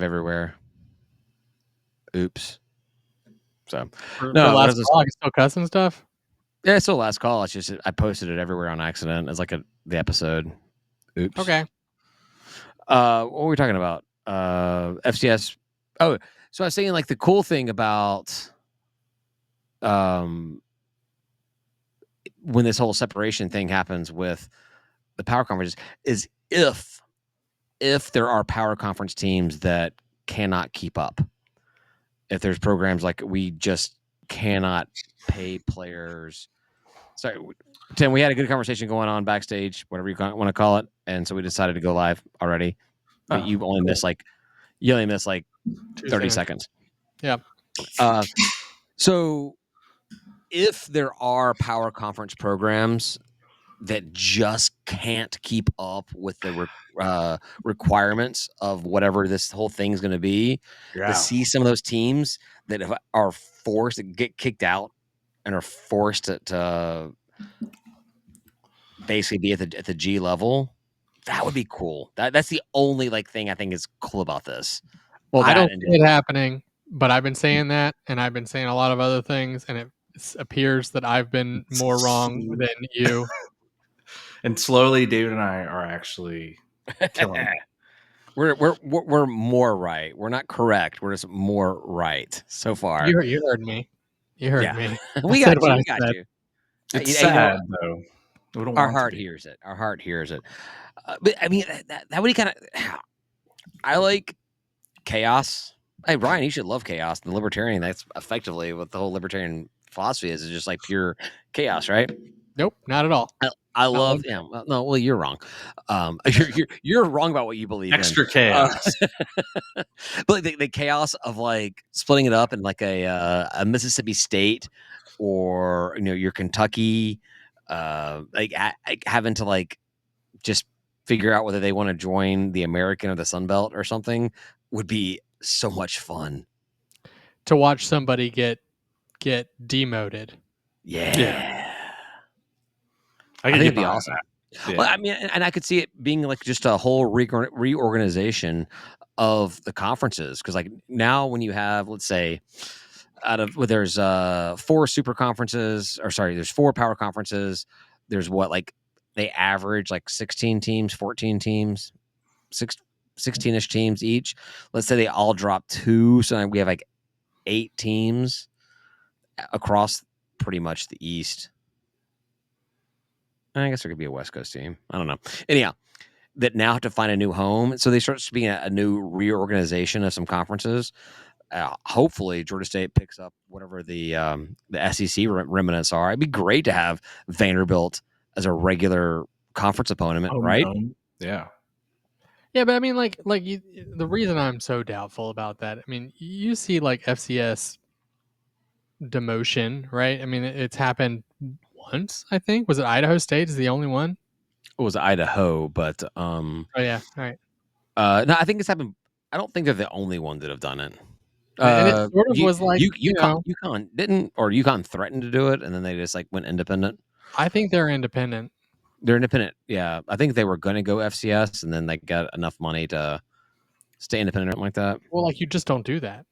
everywhere. Oops. So For no, last call, I can still cuss and stuff. Yeah, it's still last call. It's just I posted it everywhere on accident as like the episode. Oops. Okay. What were we talking about? FCS. Oh, so I was saying like the cool thing about when this whole separation thing happens with the power conferences is if there are power conference teams that cannot keep up. If there's programs like we just cannot pay players. Sorry, Tim, we had a good conversation going on backstage, whatever you want to call it, and so we decided to go live already. But you only missed like 30 seconds. Yeah. So if there are power conference programs that just can't keep up with the requirements of whatever this whole thing's going to be, to see some of those teams that are forced to get kicked out and are forced to basically be at the G level, that would be cool. That's the only thing I think is cool about this. Well, I don't see it happening, but I've been saying that, and I've been saying a lot of other things, and it appears that I've been more wrong than you. And slowly, David and I are actually killing it. We're more right. We're not correct. We're just more right so far. You heard me. You heard me. We got you. We got you. It's sad though. Our heart hears it. Our heart hears it. But I mean, that would kind of. I like chaos. Hey, Ryan, you should love chaos. The libertarian, that's effectively what the whole libertarian philosophy is just like pure chaos, right? Nope, not at all. I love no, well, you're wrong. You're wrong about what you believe. Extra chaos. But the chaos of like splitting it up in like a Mississippi State or your Kentucky, like having to like just figure out whether they want to join the American or the Sun Belt or something would be so much fun. To watch somebody get demoted. Yeah. I think it'd be awesome. Yeah. Well, I mean, and I could see it being like just a whole reorganization of the conferences. Because like now when you have, let's say, there's 4 super conferences, or sorry, there's 4 power conferences. There's like they average like 16 teams, 14 teams, 16-ish teams each. Let's say they all drop 2. So we have like 8 teams across pretty much the East. I guess there could be a West Coast team. I don't know. Anyhow, that now have to find a new home. So they start being a new reorganization of some conferences. Hopefully, Georgia State picks up whatever the SEC remnants are. It'd be great to have Vanderbilt as a regular conference opponent, right? Yeah. Yeah, but I mean, the reason I'm so doubtful about that, I mean, you see like FCS demotion, right? I mean, it's happened once, I think. Was it Idaho State is the only one? It was Idaho, but oh yeah, all right. No, I think it's happened. I don't think they're the only one that have done it. And it sort of was like UConn didn't, or UConn threatened to do it, and then they just like went independent. I think they're independent. They're independent, yeah. I think they were going to go FCS, and then they got enough money to stay independent or something like that. Well, like you just don't do that.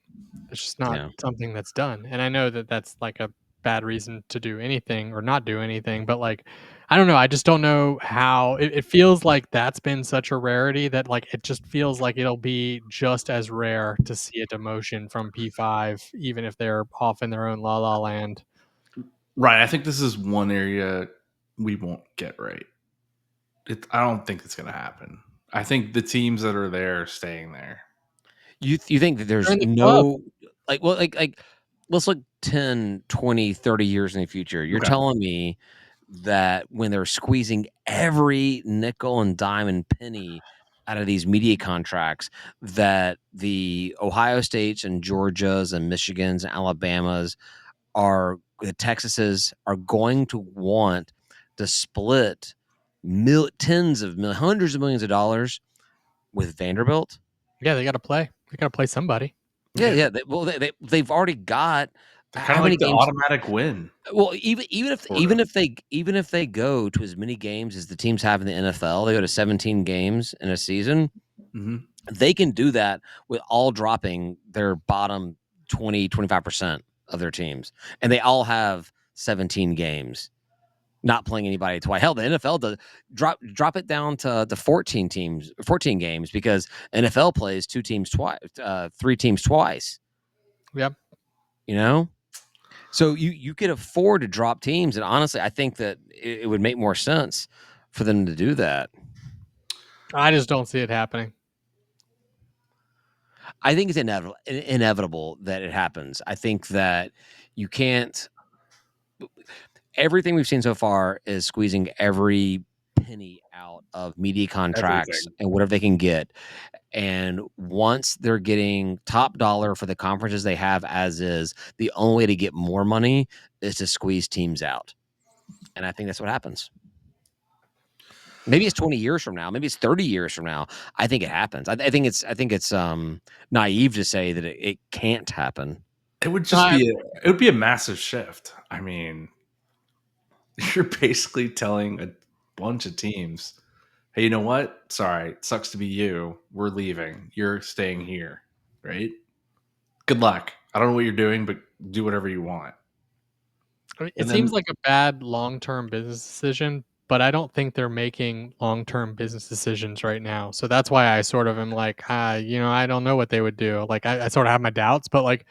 It's just not something that's done. And I know that that's like a bad reason to do anything or not do anything, but like, I don't know. I just don't know how it feels like that's been such a rarity that like, it just feels like it'll be just as rare to see a demotion from P5, even if they're off in their own la la land. Right. I think this is one area we won't get right. I don't think it's going to happen. I think the teams that are there are staying there. You think that there's no like let's look 10, 20, 30 years in the future. You're telling me that when they're squeezing every nickel and dime and penny out of these media contracts, that the Ohio States and Georgias and Michigans and Alabamas the Texases are going to want to split hundreds of millions of dollars with Vanderbilt? Yeah, they got to play. They got to play somebody. Yeah. They've already got kind of like the automatic win. Well, even if they go to as many games as the teams have in the NFL, they go to 17 games in a season. Mm-hmm. They can do that with all dropping their bottom 20-25% of their teams, and they all have 17 games, not playing anybody twice. Hell, the NFL does drop it down to 14 games, because NFL plays 3 teams twice. Yep. So you could afford to drop teams, and honestly, I think that it would make more sense for them to do that. I just don't see it happening. I think it's inevitable that it happens. I think that you can't. Everything we've seen so far is squeezing every penny out of media contracts and whatever they can get. And once they're getting top dollar for the conferences they have as is, the only way to get more money is to squeeze teams out. And I think that's what happens. Maybe it's 20 years from now. Maybe it's 30 years from now. I think it happens. I think it's naive to say that it can't happen. It would just be a massive shift. I mean, you're basically telling a bunch of teams, hey, you know what? Sorry, it sucks to be you. We're leaving. You're staying here, right? Good luck. I don't know what you're doing, but do whatever you want. It seems like a bad long-term business decision, but I don't think they're making long-term business decisions right now. So that's why I sort of am like, I don't know what they would do. Like, I sort of have my doubts, but like,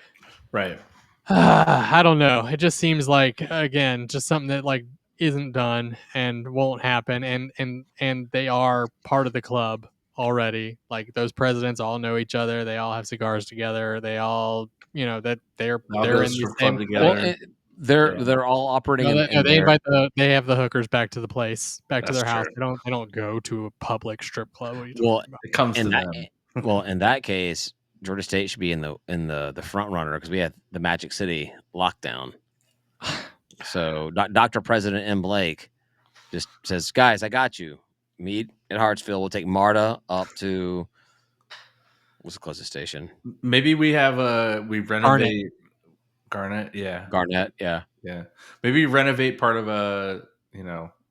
right. I don't know. It just seems like, again, just something that like isn't done and won't happen. And they are part of the club already. Like those presidents all know each other. They all have cigars together. They all, that they're in the same together. They're all operating. They have the hookers back to the place, back to their house. True. They don't go to a public strip club. What are you talking about? It comes to them. Well, in that case, Georgia State should be in the front runner, because we have the Magic City lockdown. So Dr. President M. Blake just says, guys, I got you. Meet at Hartsfield. We'll take MARTA up to, what's the closest station? Maybe we renovate Garnet. Yeah. Garnet. Yeah. Yeah. Maybe renovate part of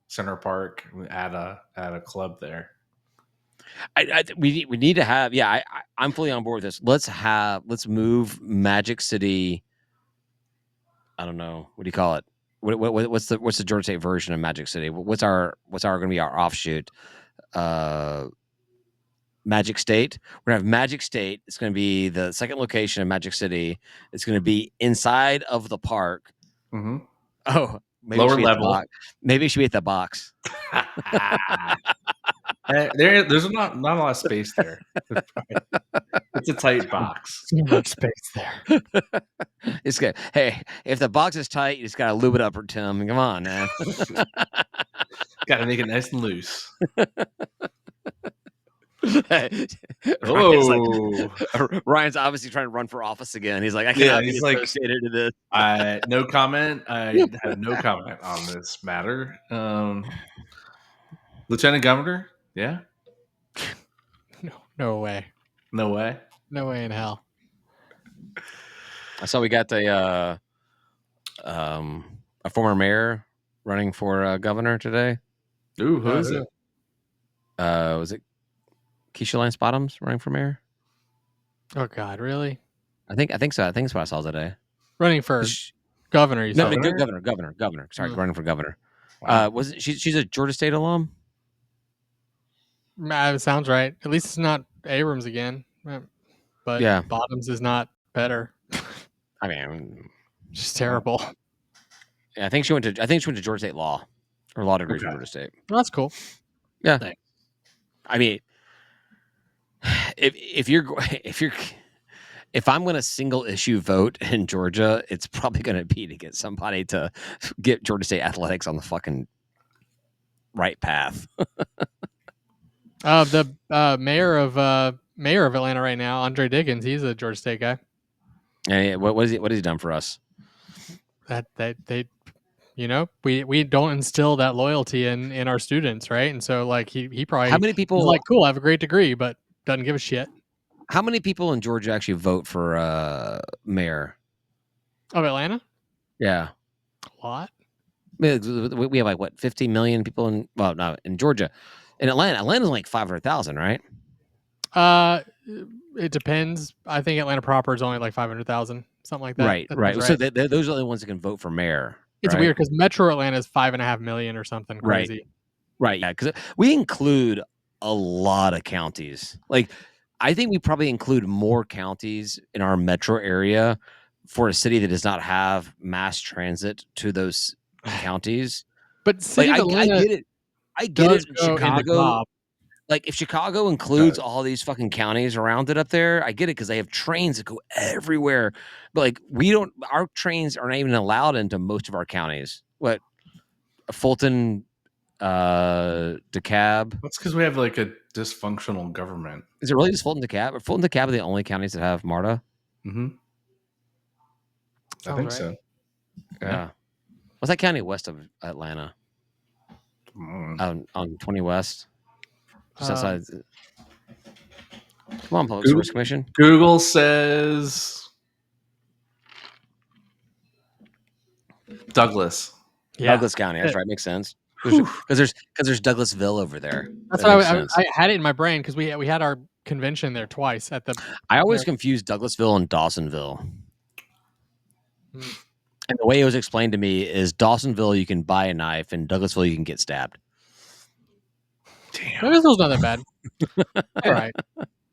Center Park, add a club there. We need to have. Yeah, I'm fully on board with this. Let's move Magic City. I don't know. What do you call it? What's the Georgia State version of Magic City? What's going to be our offshoot? Magic State. We're gonna have Magic State. It's going to be the second location of Magic City. It's going to be inside of the park. Mm-hmm. Oh, maybe lower level. Maybe it should be at the box. There's not a lot of space there. It's a tight box. Too much space there. It's good. Hey, if the box is tight, you just gotta lube it up, Tim. Come on, man. Gotta make it nice and loose. Ryan's obviously trying to run for office again. He's like, I cannot be associated to this. No comment. I have no comment on this matter. Lieutenant Governor? Yeah. No way. No way. No way in hell. I saw we got a former mayor running for governor today. Ooh, who is it? Was it Keisha Lance Bottoms running for mayor? Oh God, really? I think so. I think that's what I saw today. Running for governor? Governor. Sorry, running for governor. Wow. She's a Georgia State alum? Sounds right. At least it's not Abrams again. But yeah, Bottoms is not better. I mean, she's terrible. Yeah, I think she went to Georgia State law, or law degree from Georgia State. Well, that's cool. Yeah. Thanks. I mean, if I'm going to single issue vote in Georgia, it's probably going to be to get somebody to get Georgia State athletics on the fucking right path. The mayor of Atlanta right now, Andre Diggins, he's a Georgia State guy. Yeah, what has he done for us? That they we don't instill that loyalty in our students, right? And so like he probably, how many people like, cool, I have a great degree, but doesn't give a shit. How many people in Georgia actually vote for mayor of Atlanta? Yeah, a lot. We have like what, 50 million people in Georgia. In Atlanta's like 500,000, right? It depends. I think Atlanta proper is only like 500,000, something like that. Right, That right. sounds So right. those are the ones that can vote for mayor. It's right? weird because Metro Atlanta is 5.5 million or something Right. crazy. Right. Yeah, because we include a lot of counties. Like, I think we probably include more counties in our metro area for a city that does not have mass transit to those counties. But City of I Atlanta get it. I get does it in go into Chicago. Cobb. Like, if Chicago includes all these fucking counties around it up there, I get it because they have trains that go everywhere. But like, we don't. Our trains aren't even allowed into most of our counties. What? Fulton, DeKalb. That's because we have like a dysfunctional government. Is it really just Fulton, DeKalb? Or Fulton, DeKalb are the only counties that have MARTA? Mm-hmm. I think so. Yeah. What's that county west of Atlanta? On 20 West, just outside. Come on, Public Service Commission. Google says Douglas. Yeah. Douglas County. That's right. Makes sense. Because there's Douglasville over there. That's what I had it in my brain because we had our convention there twice at the. I always confuse Douglasville and Dawsonville. And the way it was explained to me is Dawsonville you can buy a knife, and Douglasville you can get stabbed. Damn, Douglasville's not that bad. All right,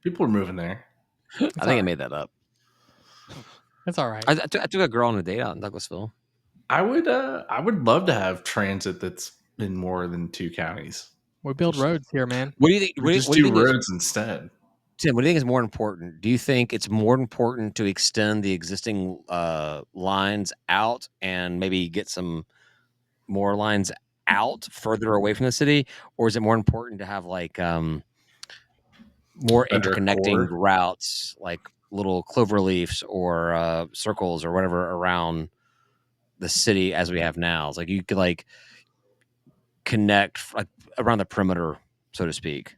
people are moving there. I think I made that up. That's all right. I took a girl on a date out in Douglasville. I would love to have transit that's in more than 2 counties. We build roads here, man. What do you think? What do you think roads instead? Tim, what do you think is more important? Do you think it's more important to extend the existing lines out and maybe get some more lines out further away from the city, or is it more important to have like more interconnecting routes, like little clover leaves or circles or whatever around the city as we have now? It's like you could like connect like around the perimeter, so to speak.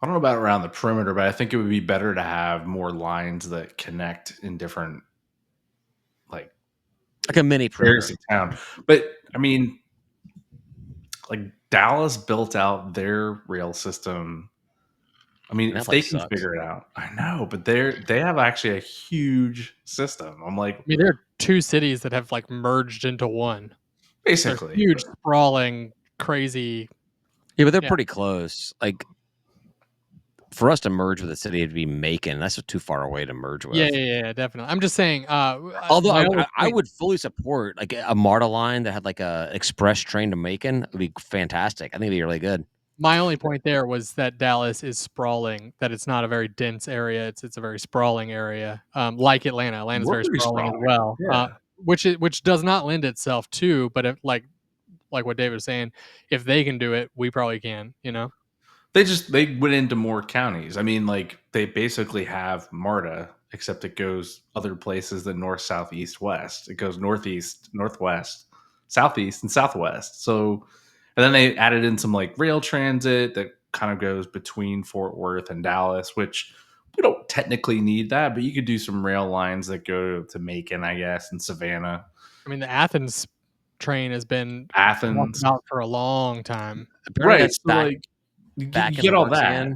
I don't know about around the perimeter, but I think it would be better to have more lines that connect in different, like a mini areas of town. But I mean, like Dallas built out their rail system. I mean, if they can figure it out, I know, but they have actually a huge system. I'm like, I mean, there are 2 cities that have like merged into one. Basically, they're huge, sprawling, crazy. Yeah, but they're pretty close. Like, for us to merge with a city, it'd be Macon. That's too far away to merge with. Yeah, definitely. I'm just saying. Although I would fully support like a MARTA line that had like a express train to Macon. It would be fantastic. I think it'd be really good. My only point there was that Dallas is sprawling. That it's not a very dense area. It's a very sprawling area. Like Atlanta. Atlanta's very sprawling as well. Yeah. Which does not lend itself to. But if like what David was saying, if they can do it, we probably can. You know. They went into more counties. I mean, like they basically have MARTA, except it goes other places than north, south, east, west. It goes northeast, northwest, southeast, and southwest. So, and then they added in some like rail transit that kind of goes between Fort Worth and Dallas, which we don't technically need that, but you could do some rail lines that go to Macon, I guess, and Savannah. I mean, the Athens train has been out for a long time. Right. So like, you get all that.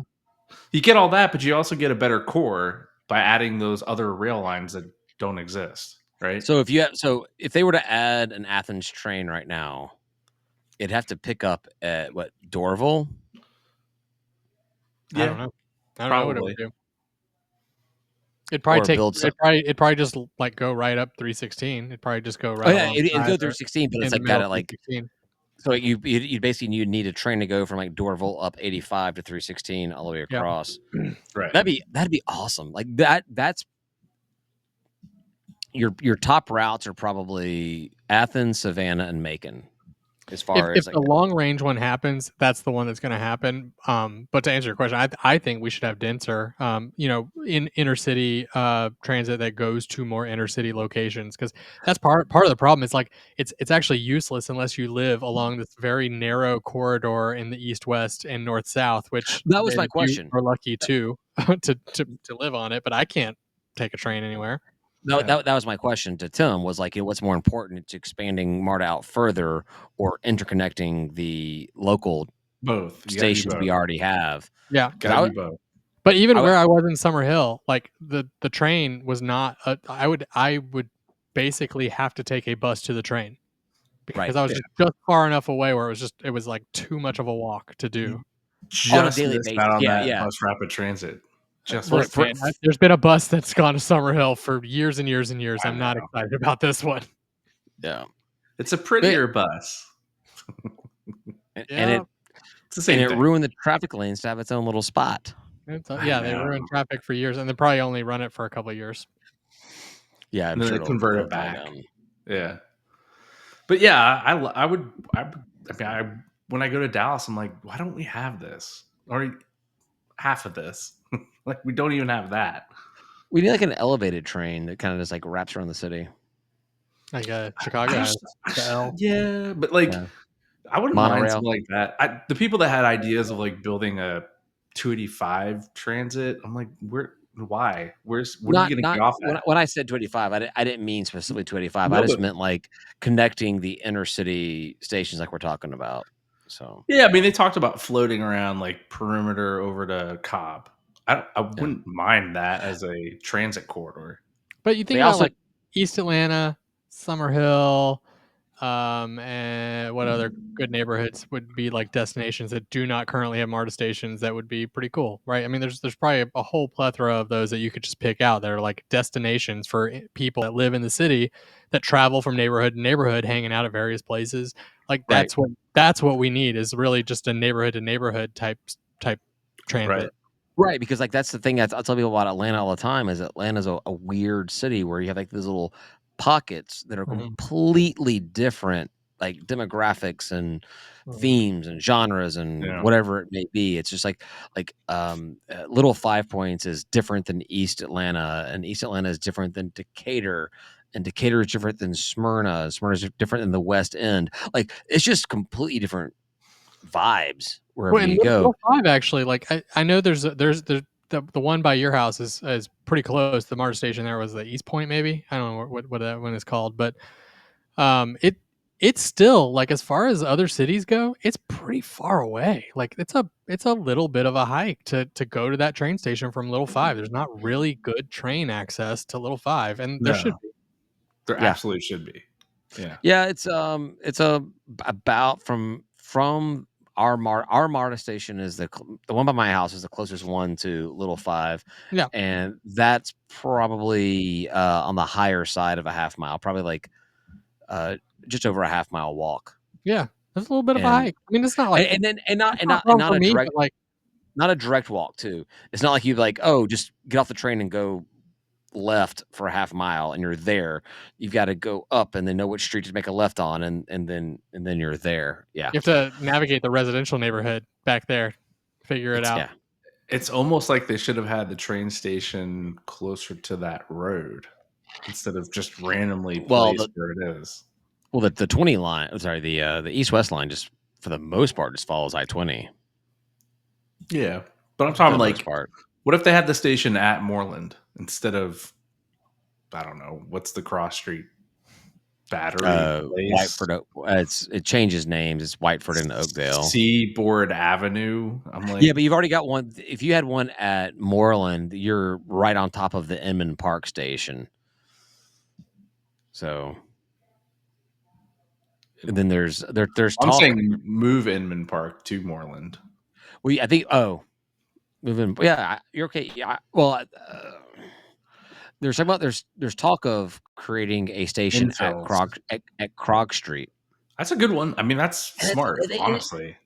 You get all that, but you also get a better core by adding those other rail lines that don't exist, right? So if they were to add an Athens train right now, it'd have to pick up at what, Dorville? Yeah, I don't know. I don't know what it would do. It'd probably just like go right up 316. It'd probably just go right. Oh yeah, it'd go through 16, but it's like got it like. 16. So you basically need a train to go from like Dorville up 85 to 316 all the way across. Yeah. Right. That'd be awesome. Like that's your top routes are probably Athens, Savannah, and Macon. As far as the long range one happens, that's the one that's going to happen. But to answer your question, I think we should have denser, in inner city transit that goes to more inner city locations, because that's part of the problem. It's like it's actually useless unless you live along this very narrow corridor in the east west and north south. Which that was my question. We're lucky to live on it, but I can't take a train anywhere. No, that was my question to Tim, was like, what's more important? It's expanding MARTA out further or interconnecting the local both stations we already have? Yeah. Gotta be both. But even where I was in Summerhill, like the train was not. I would basically have to take a bus to the train because I was just far enough away where it was like too much of a walk to do. On a daily basis. Out on that bus rapid transit. Just Look, man, there's been a bus that's gone to Summerhill for years and years and years. I'm not excited about this one. Yeah, it's a prettier bus, and it ruined the traffic lanes to have its own little spot. They ruined traffic for years, and they probably only run it for a couple of years. Yeah, I'm sure they convert it back. Yeah, but yeah, I would. When I go to Dallas, I'm like, why don't we have this or half of this? Like, we don't even have that. We need like an elevated train that kind of just like wraps around the city. Like Chicago has the L. Yeah, but like I wouldn't mind something like that. The people that had ideas of like building a 285 transit, I'm like, why? What are you going to get off at? When I said 285, I didn't mean specifically 285. I just meant like connecting the inner city stations like we're talking about. So yeah, I mean, they talked about floating around like perimeter over to Cobb. I wouldn't mind that as a transit corridor. But you think about like East Atlanta, Summerhill, and what other good neighborhoods would be like destinations that do not currently have MARTA stations that would be pretty cool, right? I mean, there's probably a whole plethora of those that you could just pick out that are like destinations for people that live in the city that travel from neighborhood to neighborhood, hanging out at various places. Like that's what we need is really just a neighborhood to neighborhood type transit. Right, because like that's the thing I'll tell people about Atlanta all the time is Atlanta's a weird city where you have like these little pockets that are completely different, like demographics and themes and genres and whatever it may be. It's just like Little Five Points is different than East Atlanta, and East Atlanta is different than Decatur, and Decatur is different than Smyrna. Smyrna is different than the West End. Like it's just completely different vibes wherever you go. Little Five actually, like I know there's the one by your house is pretty close. The MARTA station there was the East Point, maybe. I don't know what that one is called, but it's still like as far as other cities go, it's pretty far away. Like it's a little bit of a hike to go to that train station from Little Five. There's not really good train access to Little Five, and there should be. There absolutely should be. Yeah. Yeah, it's about from our MARTA station is the one by my house is the closest one to Little Five. Yeah. And that's probably on the higher side of a half mile, probably like just over a half mile walk. Yeah. That's a little bit of a hike. I mean, it's not like not a direct like not a direct walk too. It's not like you like, oh, just get off the train and go left for a half mile and you're there. You've got to go up and then know which street to make a left on and then you're there. Yeah. You have to navigate the residential neighborhood back there, figure it out. Yeah. It's almost like they should have had the train station closer to that road instead of just randomly placed where it is. Well, the 20 line, the east-west line just for the most part just follows I-20. Yeah. But I'm talking like what if they had the station at Moreland instead of, I don't know, what's the cross street? Battery Whiteford. It changes names. It's Whiteford and Oakdale. Seaboard Avenue. I'm like, yeah, but you've already got one. If you had one at Moreland, you're right on top of the Inman Park station. So, and then there's I'm saying move Inman Park to Moreland. Well, I think moving. Yeah, you're okay. Yeah, well. There's talk of creating a station at Krog Street. That's a good one. I mean, that's smart, honestly.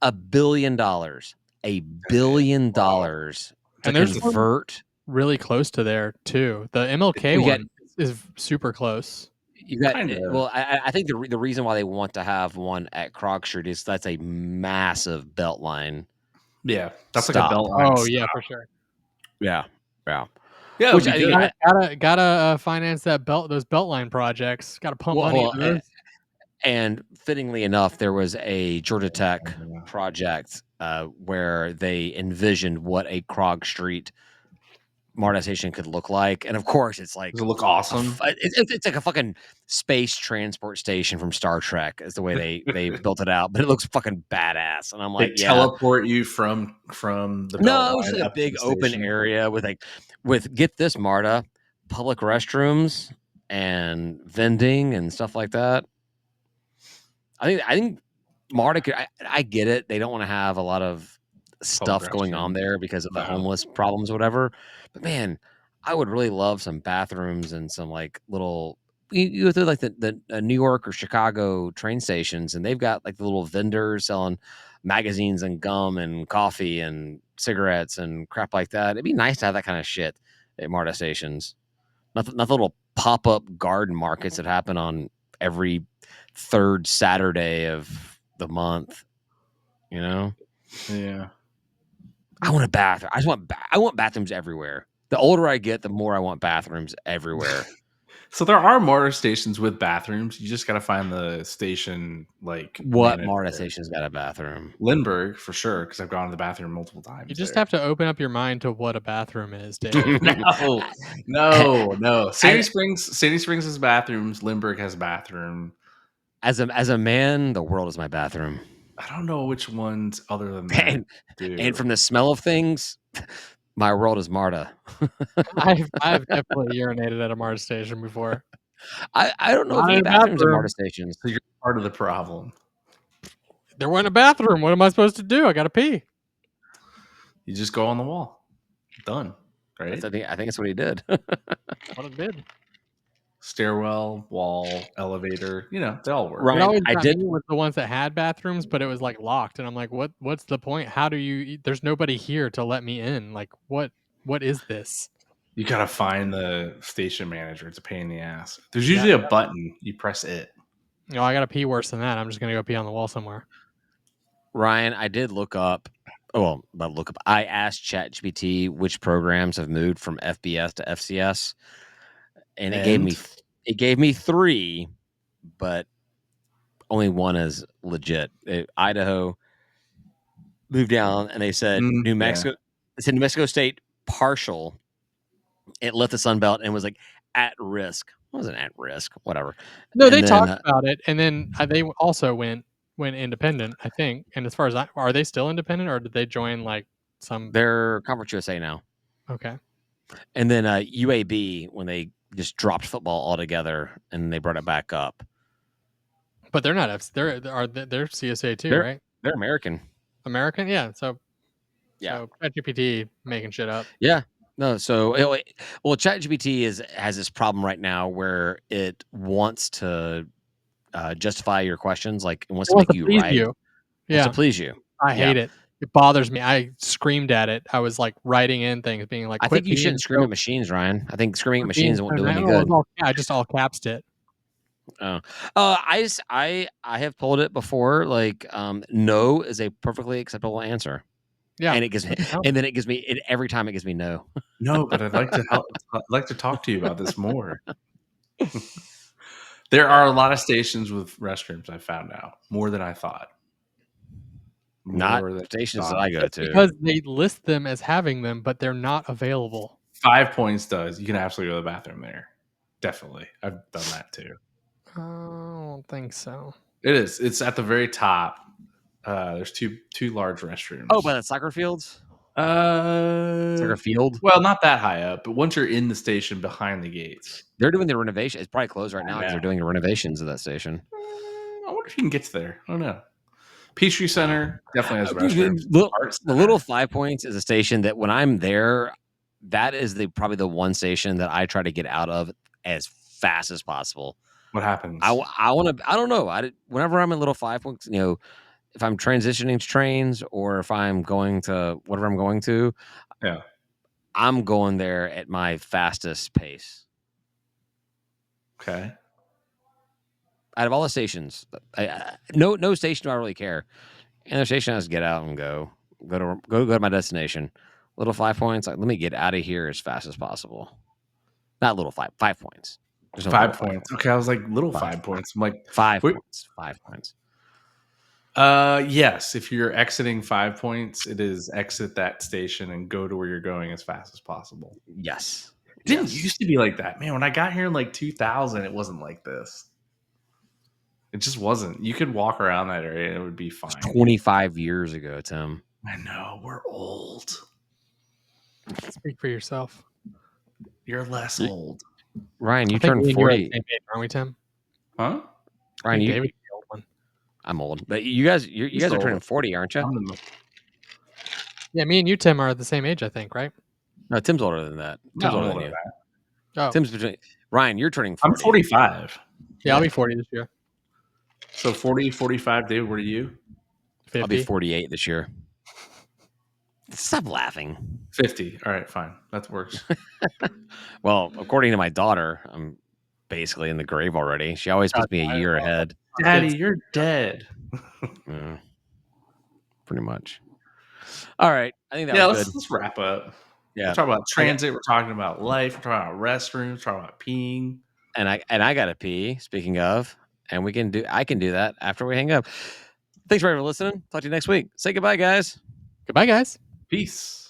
$1 $1 billion. $1 billion to convert. Really close to there too. The MLK one is super close. You got well. I think the reason why they want to have one at Krog Street is that's a massive belt line. Yeah, that's like a belt line. Oh yeah, for sure. Yeah. Yeah, which gotta finance those beltline projects. Got to pump money into those. And fittingly enough, there was a Georgia Tech project where they envisioned what a Krog Street MARTA station could look like, and of course, it's like Does it look awesome? It's like a fucking space transport station from Star Trek, is the way they built it out, but it looks fucking badass. And I'm like, They teleport you from the no, it was Beltline like a up to big the open station. area with get this MARTA public restrooms and vending and stuff like that. I think MARTA could. I get it. They don't want to have a lot of stuff going on there because of the homeless problems or whatever. But man, I would really love some bathrooms and some like little. You go through like the New York or Chicago train stations, and they've got like the little vendors selling magazines and gum and coffee and cigarettes and crap like that. It'd be nice to have that kind of shit at MARTA stations. Not the little pop up garden markets that happen on every third Saturday of the month. You know? Yeah. I want a bathroom. I want bathrooms everywhere. The older I get, the more I want bathrooms everywhere. So there are MARTA stations with bathrooms. You just got to find the station like what MARTA station's got a bathroom? Lindbergh for sure, because I've gone to the bathroom multiple times. You just have to open up your mind to what a bathroom is, Dave. No. Sandy Springs has bathrooms. Lindbergh has a bathroom. As a man, the world is my bathroom. I don't know which ones other than that. And from the smell of things, my world is MARTA. I've definitely urinated at a MARTA station before. I don't know if any bathrooms at MARTA stations. So you're part of the problem. There wasn't a bathroom. What am I supposed to do? I got to pee. You just go on the wall. Done. Right? I think that's what he did. What it did. Stairwell, wall, elevator. You know, they all work. Right. I did with the ones that had bathrooms, but it was like locked, and I'm like, what's the point? How do you? There's nobody here to let me in. Like, what is this? You gotta find the station manager. It's a pain in the ass. There's usually a button. You press it. No, I gotta pee worse than that. I'm just gonna go pee on the wall somewhere. Ryan, I did look up. I asked ChatGPT which programs have moved from FBS to FCS, and it gave me 3, but only one is legit. Idaho moved down, and they said New Mexico. Yeah. They said New Mexico State partial. It left the Sun Belt and was like at risk. It wasn't at risk, whatever. No, they talked about it, and then they also went independent, I think. And as far as are they still independent, or did they join like some? They're Conference USA now. Okay. And then UAB, when they just dropped football altogether and they brought it back up. But they're not. They're CSA too, right? They're American. American, yeah. So yeah, ChatGPT making shit up. Yeah. No, so ChatGPT has this problem right now where it wants to justify your questions, like it wants to make you right. Yeah, to please you. I hate it. It bothers me. I screamed at it. I was like writing in things, being like, I think you shouldn't scream at machines, Ryan. I think screaming at machines won't do any good. I just all capsed it. I have told it before, like no is a perfectly acceptable answer. Yeah, and it gives me, and then it gives me every time it gives me no. No, but I'd like to talk to you about this more. There are a lot of stations with restrooms. I found out more than I thought. Not stations that I go to, because they list them as having them, but they're not available. 5 Points does. You can absolutely go to the bathroom there. Definitely, I've done that too. I don't think so. It is. It's at the very top. There's two large restrooms. Oh, by the soccer fields? Soccer field? Well, not that high up, but once you're in the station behind the gates. They're doing the renovation. It's probably closed right now because they're doing the renovations of that station. I wonder if you can get there. I don't know. Peachtree Center definitely has restrooms. The Little 5 Points is a station that when I'm there, that is probably the one station that I try to get out of as fast as possible. What happens? I want to. I don't know. Whenever I'm in Little 5 Points, if I'm transitioning to trains or if I'm going to whatever I'm going to, I'm going there at my fastest pace. Okay. Out of all the stations, no station do I really care. And the station has to get out and go to my destination. Little 5 Points, like let me get out of here as fast as possible. Not Little 5 Points. There's no 5 Points. Okay, I was like Little 5 Points. I'm like 5 Points. 5 Points. Yes. If you're exiting 5 points, it is exit that station and go to where you're going as fast as possible. Yes. It didn't used to be like that, man. When I got here in like 2000, it wasn't like this. It just wasn't. You could walk around that area and it would be fine. 25 years ago, Tim. I know, we're old. Speak for yourself. You're less old. Ryan, you turned 40. Aren't we, Tim? Huh? Ryan, you. David's the old one. I'm old, but you guys are turning 40, aren't you? Yeah, me and you, Tim, are the same age, I think, right? No, Tim's older than that. Tim's older than you. Oh. Tim's between. Ryan, you're turning 40. I'm 45. Yeah, I'll be 40 this year. So 40, 45, David, what are you? 50. I'll be 48 this year. Stop laughing. 50. All right, fine. That works. Well, according to my daughter, I'm basically in the grave already. She always puts me a year ahead. Daddy, you're dead. Yeah, pretty much. All right. I think that was good. Let's wrap up. Yeah. We're talking about transit. We're talking about life. We're talking about restrooms. We're talking about peeing. And I gotta pee, speaking of, and I can do that after we hang up. Thanks for listening. Talk to you next week. Say goodbye, guys. Goodbye, guys. Peace.